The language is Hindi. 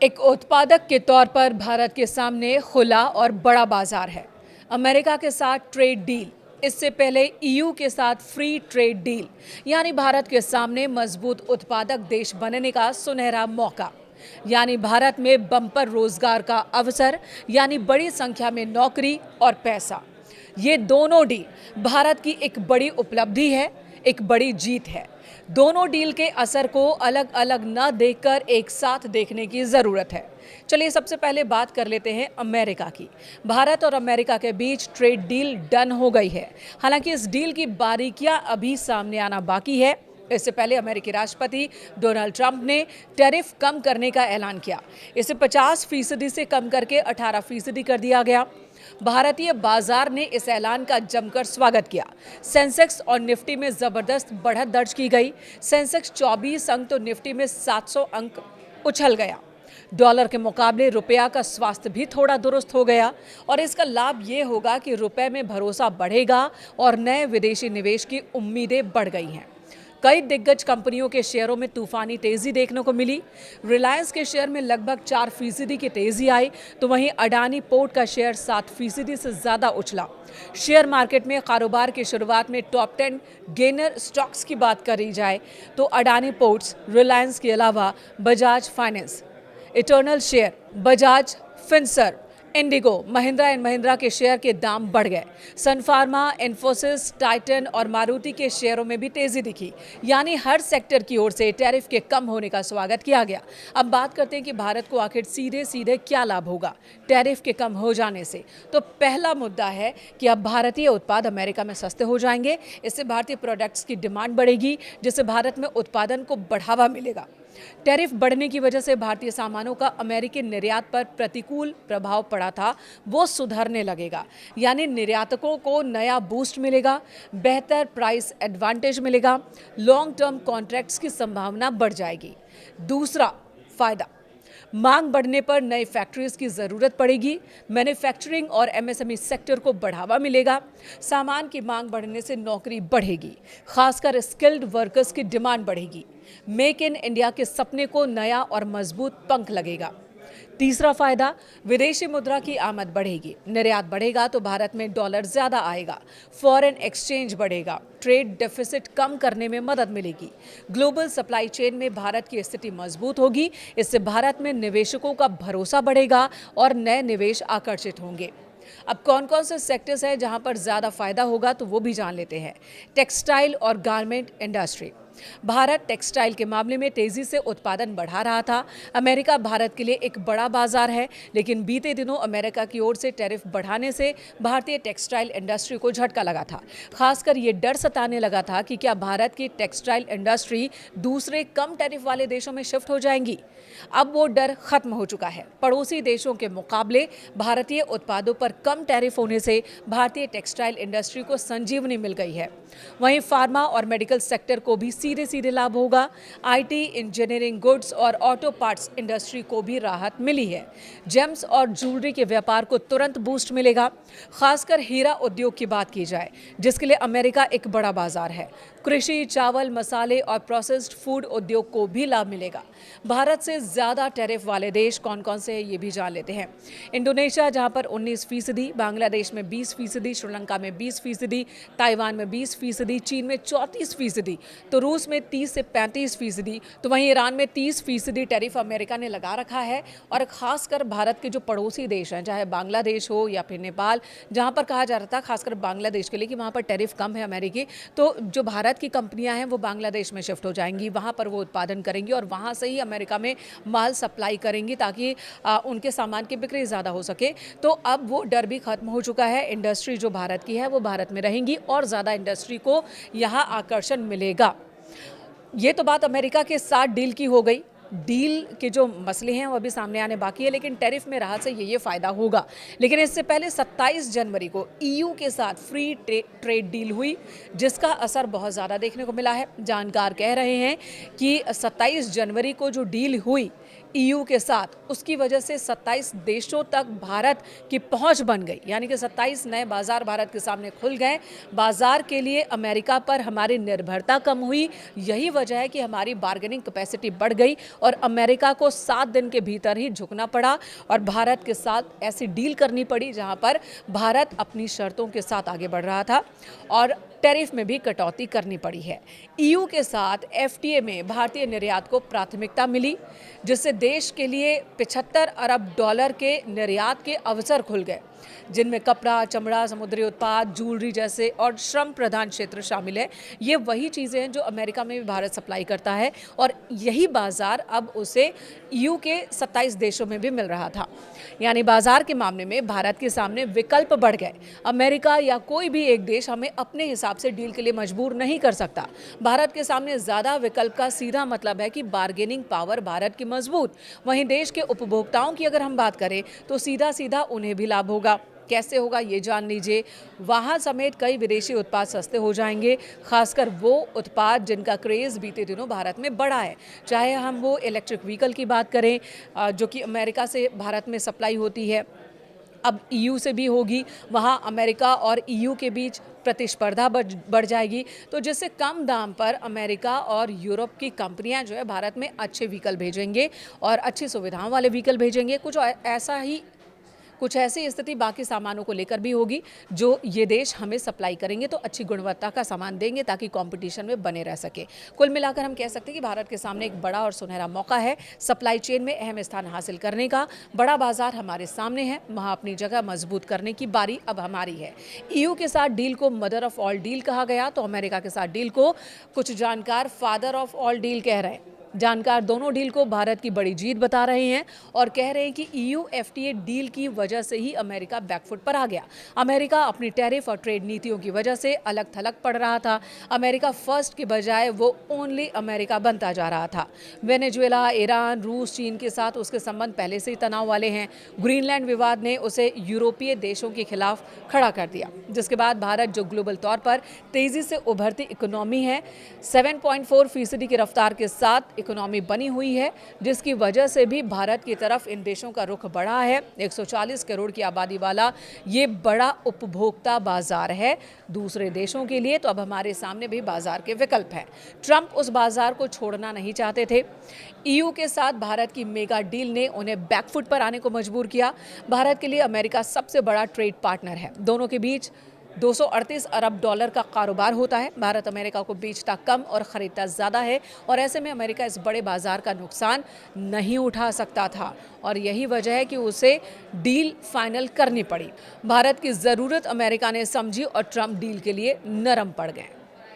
एक उत्पादक के तौर पर भारत के सामने खुला और बड़ा बाजार है। अमेरिका के साथ ट्रेड डील, इससे पहले ईयू के साथ फ्री ट्रेड डील, यानी भारत के सामने मजबूत उत्पादक देश बनने का सुनहरा मौका। यानी भारत में बम्पर रोजगार का अवसर, यानी बड़ी संख्या में नौकरी और पैसा। ये दोनों डील भारत की एक बड़ी उपलब्धि है, एक बड़ी जीत है। दोनों डील के असर को अलग अलग न देखकर एक साथ देखने की ज़रूरत है। चलिए सबसे पहले बात कर लेते हैं अमेरिका की। भारत और अमेरिका के बीच ट्रेड डील डन हो गई है। हालांकि इस डील की बारीकियां अभी सामने आना बाकी है। इससे पहले अमेरिकी राष्ट्रपति डोनाल्ड ट्रंप ने टैरिफ कम करने का ऐलान किया। इसे 50% से कम करके 18% कर दिया गया। भारतीय बाजार ने इस ऐलान का जमकर स्वागत किया। सेंसेक्स और निफ्टी में जबरदस्त बढ़त दर्ज की गई। सेंसेक्स 24 अंक तो निफ्टी में 700 अंक उछल गया। डॉलर के मुकाबले रुपया का स्वास्थ्य भी थोड़ा दुरुस्त हो गया और इसका लाभ ये होगा कि रुपए में भरोसा बढ़ेगा और नए विदेशी निवेश की उम्मीदें बढ़ गई हैं। कई दिग्गज कंपनियों के शेयरों में तूफानी तेजी देखने को मिली। रिलायंस के शेयर में लगभग 4% की तेजी आई, तो वहीं अडानी पोर्ट का शेयर 7% से ज्यादा उछला। शेयर मार्केट में कारोबार की शुरुआत में टॉप 10 गेनर स्टॉक्स की बात करी जाए तो अडानी पोर्ट्स, रिलायंस के अलावा Bajaj finance, eternal share, Bajaj Finserv, Indigo, Mahindra and Mahindra के शेयर के दाम बढ़ गए। सन फार्मा, इन्फोसिस, टाइटन और मारुति के शेयरों में भी तेजी दिखी। यानी हर सेक्टर की ओर से टैरिफ के कम होने का स्वागत किया गया। अब बात करते हैं कि भारत को आखिर सीधे सीधे क्या लाभ होगा टैरिफ के कम हो जाने से। तो पहला मुद्दा है कि अब भारतीय उत्पाद अमेरिका में सस्ते हो जाएंगे। इससे भारतीय प्रोडक्ट्स की डिमांड बढ़ेगी, जिससे भारत में उत्पादन को बढ़ावा मिलेगा। टैरिफ बढ़ने की वजह से भारतीय सामानों का अमेरिकी निर्यात पर प्रतिकूल प्रभाव पड़ा था, वो सुधरने लगेगा। यानी निर्यातकों को नया बूस्ट मिलेगा, बेहतर प्राइस एडवांटेज मिलेगा, लॉन्ग टर्म कॉन्ट्रैक्ट्स की संभावना बढ़ जाएगी। दूसरा फायदा, मांग बढ़ने पर नई फैक्ट्रीज की जरूरत पड़ेगी। मैन्युफैक्चरिंग और एमएसएमई सेक्टर को बढ़ावा मिलेगा। सामान की मांग बढ़ने से नौकरी बढ़ेगी, खासकर स्किल्ड वर्कर्स की डिमांड बढ़ेगी। मेक इन इंडिया के सपने को नया और मजबूत पंख लगेगा। तीसरा फायदा, विदेशी मुद्रा की आमद बढ़ेगी। निर्यात बढ़ेगा तो भारत में डॉलर ज्यादा आएगा, फॉरेन एक्सचेंज बढ़ेगा, ट्रेड डेफिसिट कम करने में मदद मिलेगी। ग्लोबल सप्लाई चेन में भारत की स्थिति मजबूत होगी। इससे भारत में निवेशकों का भरोसा बढ़ेगा और नए निवेश आकर्षित होंगे। अब कौन कौन से सेक्टर्स हैं जहां पर ज्यादा फायदा होगा, तो वो भी जान लेते हैं। टेक्सटाइल और गारमेंट इंडस्ट्री। भारत टेक्सटाइल के मामले में तेजी से उत्पादन बढ़ा रहा था। अमेरिका भारत के लिए एक बड़ा बाजार है, लेकिन बीते दिनों अमेरिका की ओर से टैरिफ बढ़ाने से भारतीय टेक्सटाइल इंडस्ट्री को झटका लगा था। खासकर ये डर सताने लगा था कि क्या भारत की टेक्सटाइल इंडस्ट्री दूसरे कम टैरिफ वाले देशों में शिफ्ट हो जाएंगी। अब वो डर खत्म हो चुका है। पड़ोसी देशों के मुकाबले भारतीय उत्पादों पर कम टैरिफ होने से भारतीय टेक्सटाइल इंडस्ट्री को संजीवनी मिल गई है। वहीं फार्मा और मेडिकल सेक्टर को भी सीधे सीधे लाभ होगा। आईटी, इंजीनियरिंग, गुड्स और ऑटो पार्ट्स इंडस्ट्री को भी राहत मिली है। जेम्स और ज्वेलरी के व्यापार को तुरंत बूस्ट मिलेगा। खासकर हीरा उद्योग की बात की जाए, जिसके लिए अमेरिका एक बड़ा बाजार है। कृषि, चावल, मसाले और प्रोसेस्ड फूड उद्योग को भी लाभ मिलेगा। भारत से ज्यादा टैरिफ वाले देश कौन कौन से हैं, ये भी जान लेते हैं। इंडोनेशिया, जहां पर 19%, बांग्लादेश में 20%, श्रीलंका में 20%, ताइवान में 20%, चीन में 34%, तो रूस में 30 से 35%, तो वहीं ईरान में 30% टैरिफ अमेरिका ने लगा रखा है। और खासकर भारत के जो पड़ोसी देश हैं, चाहे बांग्लादेश हो या फिर नेपाल, जहां पर कहा जा रहा था खासकर बांग्लादेश के लिए कि वहां पर टैरिफ कम है अमेरिकी, तो जो भारत की कंपनियां हैं वो बांग्लादेश में शिफ्ट हो जाएंगी, वहां पर वो उत्पादन करेंगी और वहां से ही अमेरिका में माल सप्लाई करेंगी, ताकि उनके सामान की बिक्री ज़्यादा हो सके। तो अब वो डर भी खत्म हो चुका है। इंडस्ट्री जो भारत की है वो भारत में रहेंगी और ज़्यादा इंडस्ट्री को यहाँ आकर्षण मिलेगा। ये तो बात अमेरिका के साथ डील की हो गई। डील के जो मसले हैं वो अभी सामने आने बाकी है, लेकिन टैरिफ में राहत से ये फ़ायदा होगा। लेकिन इससे पहले 27 जनवरी को ईयू के साथ फ्री ट्रेड डील हुई, जिसका असर बहुत ज़्यादा देखने को मिला है। जानकार कह रहे हैं कि 27 जनवरी को जो डील हुई ईयू के साथ, उसकी वजह से 27 देशों तक भारत की पहुंच बन गई, यानी कि 27 नए बाजार भारत के सामने खुल गए। बाजार के लिए अमेरिका पर हमारी निर्भरता कम हुई, यही वजह है कि हमारी बार्गेनिंग कैपेसिटी बढ़ गई और अमेरिका को 7 दिन के भीतर ही झुकना पड़ा और भारत के साथ ऐसी डील करनी पड़ी जहां पर भारत अपनी शर्तों के साथ आगे बढ़ रहा था और टैरिफ में भी कटौती करनी पड़ी है। ईयू के साथ एफटीए में भारतीय निर्यात को प्राथमिकता मिली, जिससे देश के लिए 75 अरब डॉलर के निर्यात के अवसर खुल गए, जिनमें कपड़ा, चमड़ा, समुद्री उत्पाद, ज्वेलरी जैसे और श्रम प्रधान क्षेत्र शामिल है। ये वही चीज़ें हैं जो अमेरिका में भी भारत सप्लाई करता है और यही बाजार अब उसे ईयू के 27 देशों में भी मिल रहा था। यानी बाजार के मामले में भारत के सामने विकल्प बढ़ गए। अमेरिका या कोई भी एक देश हमें अपने हिसाब से डील के लिए मजबूर नहीं कर सकता। भारत के सामने ज़्यादा विकल्प का सीधा मतलब है कि बार्गेनिंग पावर भारत की मजबूत। वहीं देश के उपभोक्ताओं की अगर हम बात करें तो सीधा सीधा उन्हें भी लाभ होगा। कैसे होगा ये जान लीजिए। वहाँ समेत कई विदेशी उत्पाद सस्ते हो जाएंगे, खासकर वो उत्पाद जिनका क्रेज़ बीते दिनों भारत में बढ़ा है। चाहे हम वो इलेक्ट्रिक व्हीकल की बात करें जो कि अमेरिका से भारत में सप्लाई होती है, अब ईयू से भी होगी। वहाँ अमेरिका और ईयू के बीच प्रतिस्पर्धा बढ़ जाएगी, तो जिससे कम दाम पर अमेरिका और यूरोप की कंपनियां जो है भारत में अच्छे व्हीकल भेजेंगे और अच्छी सुविधाओं वाले व्हीकल भेजेंगे। कुछ ऐसी स्थिति बाकी सामानों को लेकर भी होगी जो ये देश हमें सप्लाई करेंगे, तो अच्छी गुणवत्ता का सामान देंगे ताकि कंपटीशन में बने रह सके। कुल मिलाकर हम कह सकते हैं कि भारत के सामने एक बड़ा और सुनहरा मौका है सप्लाई चेन में अहम स्थान हासिल करने का। बड़ा बाजार हमारे सामने है, वहाँ अपनी जगह मजबूत करने की बारी अब हमारी है। ईयू के साथ डील को मदर ऑफ ऑल डील कहा गया, तो अमेरिका के साथ डील को कुछ जानकार फादर ऑफ ऑल डील कह रहे हैं। जानकार दोनों डील को भारत की बड़ी जीत बता रहे हैं और कह रहे हैं कि ईयू एफटीए डील की वजह से ही अमेरिका बैकफुट पर आ गया। अमेरिका अपनी टैरिफ और ट्रेड नीतियों की वजह से अलग थलग पड़ रहा था। अमेरिका फर्स्ट के बजाय वो ओनली अमेरिका बनता जा रहा था। वेनेजुएला, ईरान, रूस, चीन के साथ उसके संबंध पहले से ही तनाव वाले हैं। ग्रीनलैंड विवाद ने उसे यूरोपीय देशों के खिलाफ खड़ा कर दिया, जिसके बाद भारत जो ग्लोबल तौर पर तेजी से उभरती इकोनॉमी है, 7.4% की रफ्तार के साथ इकोनॉमी बनी हुई है, जिसकी वजह से भी भारत की तरफ इन देशों का रुख बढ़ा है। 140 करोड़ की आबादी वाला ये बड़ा उपभोक्ता बाजार है दूसरे देशों के लिए, तो अब हमारे सामने भी बाजार के विकल्प हैं। ट्रंप उस बाजार को छोड़ना नहीं चाहते थे। ईयू के साथ भारत की मेगा डील ने उन्हें बैकफुट पर आने को मजबूर किया। भारत के लिए अमेरिका सबसे बड़ा ट्रेड पार्टनर है। दोनों के बीच 238 अरब डॉलर का कारोबार होता है। भारत अमेरिका को बेचता कम और खरीदता ज़्यादा है और ऐसे में अमेरिका इस बड़े बाजार का नुकसान नहीं उठा सकता था और यही वजह है कि उसे डील फाइनल करनी पड़ी। भारत की ज़रूरत अमेरिका ने समझी और ट्रंप डील के लिए नरम पड़ गए।